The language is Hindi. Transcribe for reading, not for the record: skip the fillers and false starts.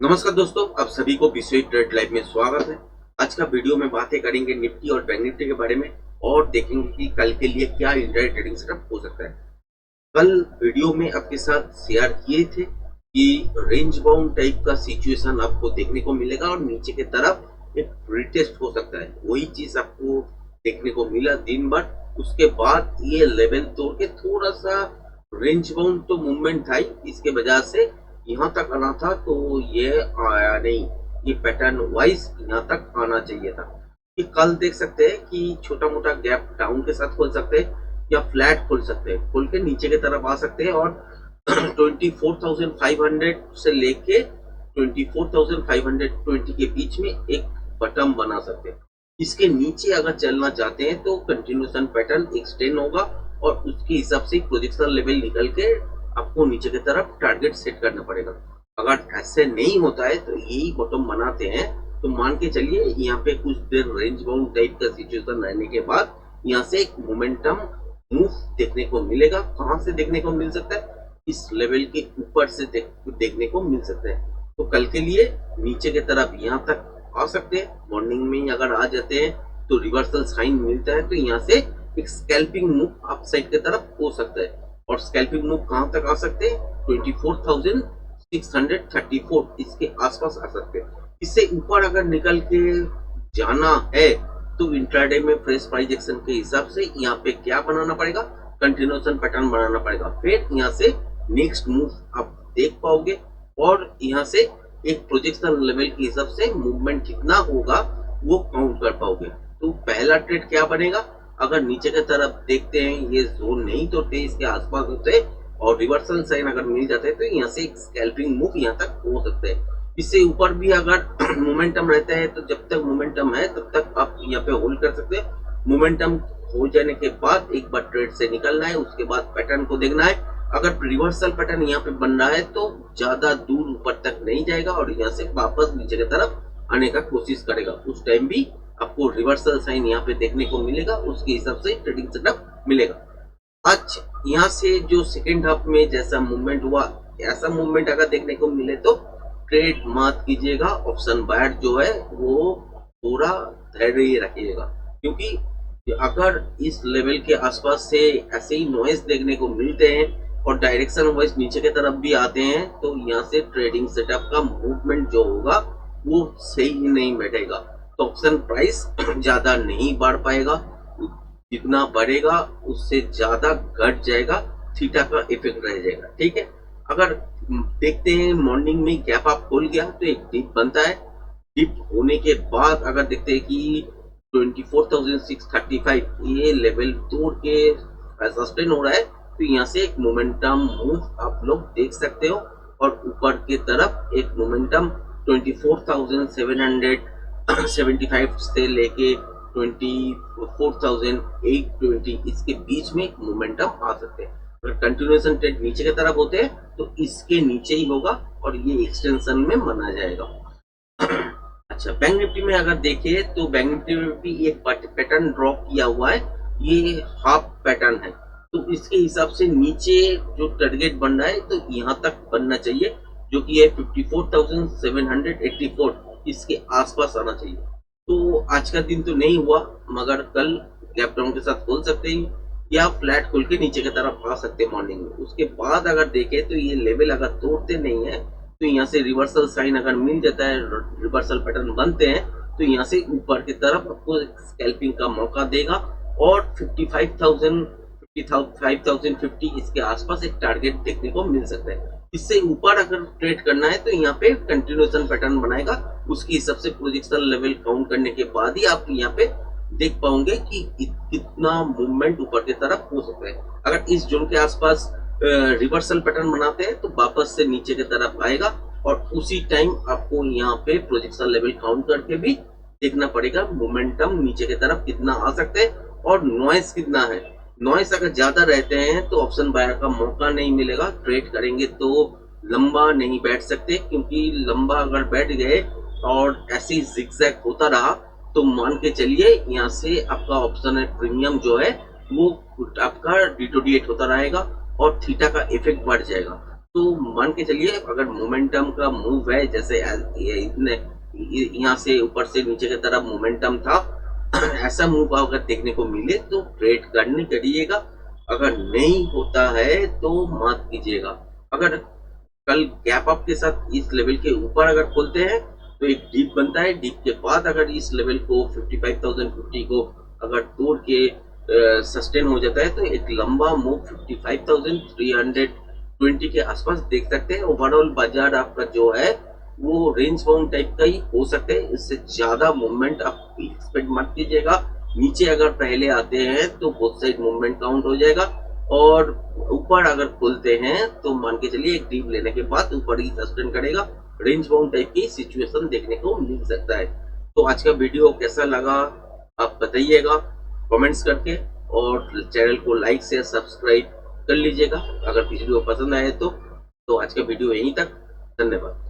नमस्कार दोस्तों, आप सभी को विश्व ट्रेड लाइव में स्वागत है। आज का वीडियो में बातें करेंगे निफ्टी और बैंक निफ्टी के बारे में और देखेंगे कि कल के लिए क्या इंट्राडे ट्रेडिंग सेटअप हो सकता है। कल वीडियो में आपके साथ शेयर किए थे कि रेंज बाउंड टाइप का सिचुएशन आपको देखने को मिलेगा और नीचे की तरफ एक रिटेस्ट हो सकता है। वही चीज आपको देखने को मिला दिन भर। उसके बाद ये लेवल तोड़ के थोड़ा सा रेंज बाउंड तो मूवमेंट था ही, इसके वजह से यहाँ तक आना था तो ये आया नहीं। ये पैटर्न वाइज यहाँ तक आना चाहिए था। कि कल देख सकते हैं कि छोटा मोटा गैप डाउन के साथ खोल सकते हैं या फ्लैट खोल सकते हैं, खोल के नीचे की तरफ आ सकते हैं और 24,500 से लेके 24,520 के बीच में एक बटन बना सकते हैं। इसके नीचे अगर चलना चाहते हैं तो कंटिन्यूएशन पैटर्न एक्सटेंड होगा और उसके हिसाब से प्रोजेक्शन लेवल निकल के आपको नीचे की तरफ टारगेट सेट करना पड़ेगा। अगर ऐसे नहीं होता है तो यही बॉटम बनाते हैं तो मान के चलिए यहाँ पे कुछ देर रेंज बाउंड टाइप का सिचुएशन रहने के बाद यहाँ से एक मोमेंटम मूव देखने को मिलेगा। कहां से देखने को मिल सकता है? इस लेवल के ऊपर से देखने को मिल सकता है। तो कल के लिए नीचे की तरफ यहाँ तक आ सकते हैं। मॉर्निंग में अगर आ जाते हैं तो रिवर्सल साइन मिलता है तो यहाँ से एक स्कैल्पिंग मूव अप साइड की तरफ हो सकता है। और स्कैल्पिंग मूव कहां तक आ सकते हैं? 24,634 इसके आसपास आ सकते हैं। इससे ऊपर अगर निकल के जाना है तो इंट्राडे में फ्रेश प्राइस एक्शन के हिसाब से यहाँ पे क्या बनाना पड़ेगा? कंटिन्यूएशन पैटर्न बनाना पड़ेगा। फिर यहाँ से नेक्स्ट मूव आप देख पाओगे और यहाँ से एक प्रोजेक्शन लेवल के हिसाब से मूवमेंट कितना होगा वो काउंट कर पाओगे। तो पहला ट्रेड क्या बनेगा? अगर नीचे की तरफ देखते हैं ये जोन नहीं तोड़ते, इसके आसपास होते और रिवर्सल साइन अगर मिल जाते हैं तो यहाँ से एक स्कैल्पिंग मूव यहाँ तक हो सकते हैं। इससे ऊपर भी अगर मोमेंटम रहता है तो जब तक मोमेंटम है तब तक आप यहाँ पे होल्ड कर सकते हैं। मोमेंटम हो जाने के बाद एक बार ट्रेड से निकलना है, उसके बाद पैटर्न को देखना है। अगर रिवर्सल पैटर्न यहाँ पे बन रहा है तो ज्यादा दूर ऊपर तक नहीं जाएगा और यहाँ से वापस नीचे की तरफ आने का कोशिश करेगा। उस टाइम भी आपको रिवर्सल साइन यहाँ पे देखने को मिलेगा, उसके हिसाब से ट्रेडिंग सेटअप मिलेगा। आज यहाँ से जो सेकेंड हाफ में जैसा मूवमेंट हुआ ऐसा मूवमेंट अगर देखने को मिले तो ट्रेड मत कीजिएगा। ऑप्शन बायर जो है वो पूरा धैर्य रखिएगा, क्योंकि अगर इस लेवल के आसपास से ऐसे ही नॉइज देखने को मिलते हैं और डायरेक्शन वाइज नीचे की तरफ भी आते हैं तो यहाँ से ट्रेडिंग सेटअप का मूवमेंट जो होगा वो सही नहीं बैठेगा। तो ऑप्शन प्राइस ज्यादा नहीं बढ़ पाएगा, जितना बढ़ेगा उससे ज्यादा घट जाएगा, थीटा का इफेक्ट रह जाएगा। ठीक है, अगर देखते हैं मॉर्निंग में गैप अप खोल गया तो एक डिप बनता है। डिप होने के बाद अगर देखते हैं कि 24,635 ये लेवल तोड़ के सस्टेन हो रहा है तो यहाँ से एक मोमेंटम मूव आप लोग देख सकते हो और ऊपर की तरफ एक मोमेंटम 24,775 से लेके 24,820 इसके बीच में मोमेंटम आ सकते हैं। अगर कंटिन्यूएशन ट्रेड नीचे की तरफ होते हैं तो इसके नीचे ही होगा और ये एक्सटेंशन में माना जाएगा। अच्छा, बैंक निफ्टी में अगर देखें तो बैंक निफ्टी में भी एक पैटर्न ड्रॉ किया हुआ है, ये हाफ पैटर्न है। तो इसके हिसाब से नीचे जो टारगेट बन रहा है तो यहाँ तक बनना चाहिए, जो कि है 54,784 इसके आसपास आना चाहिए। तो आज का दिन तो नहीं हुआ, मगर कल गैप डाउन के साथ खोल सकते हैं या फ्लैट खोल के नीचे की तरफ आ सकते हैं मॉर्निंग में। उसके बाद अगर देखें तो ये लेवल अगर तोड़ते नहीं है तो यहाँ से रिवर्सल साइन अगर मिल जाता है, रिवर्सल पैटर्न बनते हैं तो यहाँ से ऊपर की तरफ आपको स्कैल्पिंग का मौका देगा और 55,050 इसके आसपास एक टारगेट देखने को मिल सकता है। इससे ऊपर अगर ट्रेड करना है तो यहाँ पे कंटिन्यूएशन पैटर्न बनाएगा, उसके हिसाब से प्रोजेक्शन लेवल काउंट करने के बाद ही आप यहाँ पे देख पाओगे कि कितना मूवमेंट ऊपर की तरफ हो सकता है। अगर इस जोन के आसपास रिवर्सल पैटर्न बनाते हैं तो वापस से नीचे की तरफ आएगा और उसी टाइम आपको यहाँ पे प्रोजेक्शन लेवल काउंट करके भी देखना पड़ेगा मोमेंटम नीचे की तरफ कितना आ सकते हैं और नॉइस कितना है। नॉइस अगर ज्यादा रहते हैं तो ऑप्शन बायर का मौका नहीं मिलेगा, ट्रेड करेंगे तो लंबा नहीं बैठ सकते, क्योंकि लंबा अगर बैठ गए और ऐसे जिगजैग होता रहा तो मान के चलिए यहाँ से आपका ऑप्शन है प्रीमियम जो है वो आपका डिटोरिएट होता रहेगा और थीटा का इफेक्ट बढ़ जाएगा। तो मान के चलिए अगर मोमेंटम का मूव है, जैसे इतने यहाँ से ऊपर से नीचे की तरफ मोमेंटम था, ऐसा मूव अगर देखने को मिले तो ट्रेड करनी करिएगा, अगर नहीं होता है तो मत कीजिएगा। अगर कल गैप अप के साथ इस लेवल के ऊपर अगर खोलते हैं तो एक डीप बनता है, डीप के बाद अगर इस लेवल को 55,050 को अगर तोड़ के सस्टेन हो जाता है तो एक लंबा मूव 55,320 के आसपास देख सकते हैं। ओवरऑल बाजार आपका जो है वो रेंज बाउंड टाइप का ही हो सकता है, इससे ज्यादा मूवमेंट आप एक्सपेक्ट मत कीजिएगा। नीचे अगर पहले आते हैं तो बोथ साइड मूवमेंट काउंट हो जाएगा, और ऊपर अगर खुलते हैं तो मान के चलिए एक डीप लेने के बाद ऊपर ही सस्टेन करेगा, रेंज बाउंड टाइप की सिचुएशन देखने को मिल सकता है। तो आज का वीडियो कैसा लगा आप बताइएगा कमेंट्स करके, और चैनल को लाइक से सब्सक्राइब कर लीजिएगा अगर वीडियो पसंद आए तो। आज का वीडियो यहीं तक, धन्यवाद।